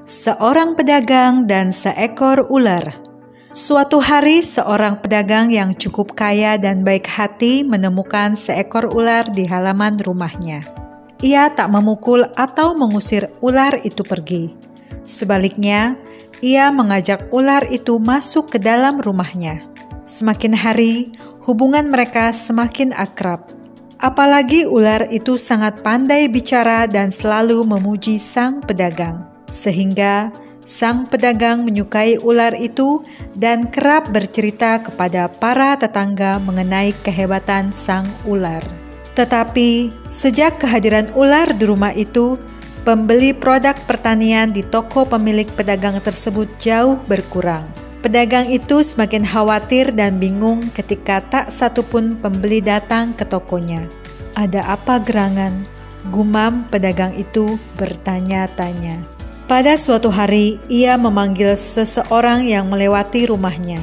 Seorang pedagang dan seekor ular. Suatu hari, seorang pedagang yang cukup kaya dan baik hati menemukan seekor ular di halaman rumahnya. Ia tak memukul atau mengusir ular itu pergi. Sebaliknya, ia mengajak ular itu masuk ke dalam rumahnya. Semakin hari, hubungan mereka semakin akrab. Apalagi ular itu sangat pandai bicara dan selalu memuji sang pedagang. Sehingga sang pedagang menyukai ular itu dan kerap bercerita kepada para tetangga mengenai kehebatan sang ular. Tetapi sejak kehadiran ular di rumah itu, pembeli produk pertanian di toko pemilik pedagang tersebut jauh berkurang. Pedagang itu semakin khawatir dan bingung ketika tak satupun pembeli datang ke tokonya. "Ada apa gerangan?" gumam pedagang itu bertanya-tanya. Pada suatu hari, ia memanggil seseorang yang melewati rumahnya.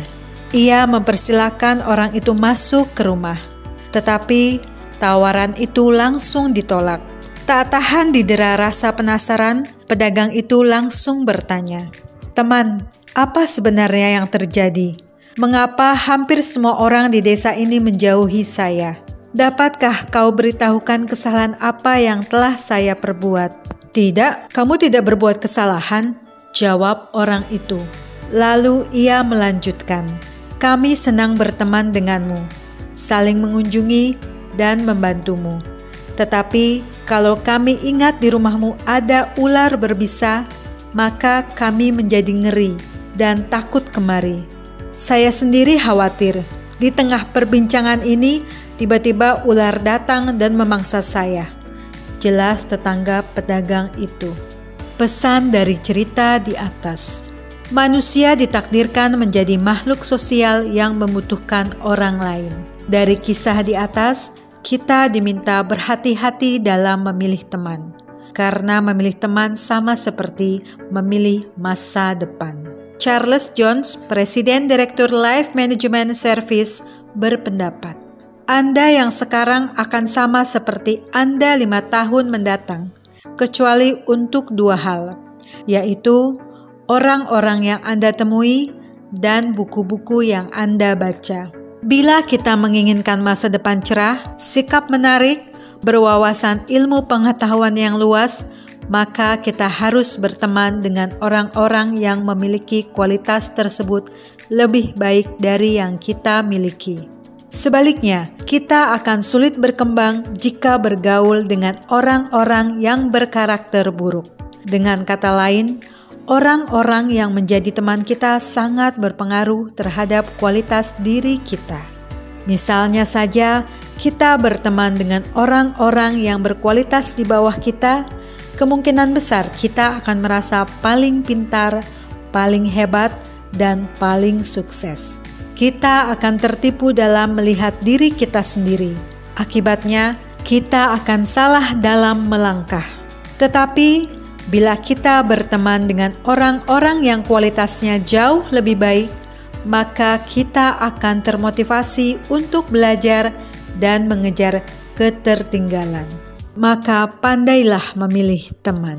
Ia mempersilahkan orang itu masuk ke rumah. Tetapi tawaran itu langsung ditolak. Tak tahan didera rasa penasaran, pedagang itu langsung bertanya, "Teman, apa sebenarnya yang terjadi? Mengapa hampir semua orang di desa ini menjauhi saya? Dapatkah kau beritahukan kesalahan apa yang telah saya perbuat?" "Tidak, kamu tidak berbuat kesalahan," jawab orang itu. Lalu ia melanjutkan, "Kami senang berteman denganmu, saling mengunjungi dan membantumu. Tetapi kalau kami ingat di rumahmu ada ular berbisa, maka kami menjadi ngeri dan takut kemari. Saya sendiri khawatir. Di tengah perbincangan ini, tiba-tiba ular datang dan memangsa saya," jelas tetangga pedagang itu. Pesan dari cerita di atas. Manusia ditakdirkan menjadi makhluk sosial yang membutuhkan orang lain. Dari kisah di atas, kita diminta berhati-hati dalam memilih teman. Karena memilih teman sama seperti memilih masa depan. Charles Jones, Presiden Direktur Life Management Service, berpendapat, Anda yang sekarang akan sama seperti Anda 5 tahun mendatang, kecuali untuk 2 hal, yaitu orang-orang yang Anda temui dan buku-buku yang Anda baca. Bila kita menginginkan masa depan cerah, sikap menarik, berwawasan ilmu pengetahuan yang luas, maka kita harus berteman dengan orang-orang yang memiliki kualitas tersebut lebih baik dari yang kita miliki. Sebaliknya, kita akan sulit berkembang jika bergaul dengan orang-orang yang berkarakter buruk. Dengan kata lain, orang-orang yang menjadi teman kita sangat berpengaruh terhadap kualitas diri kita. Misalnya saja, kita berteman dengan orang-orang yang berkualitas di bawah kita, kemungkinan besar kita akan merasa paling pintar, paling hebat, dan paling sukses. Kita akan tertipu dalam melihat diri kita sendiri. Akibatnya, kita akan salah dalam melangkah. Tetapi, bila kita berteman dengan orang-orang yang kualitasnya jauh lebih baik, maka kita akan termotivasi untuk belajar dan mengejar ketertinggalan. Maka pandailah memilih teman.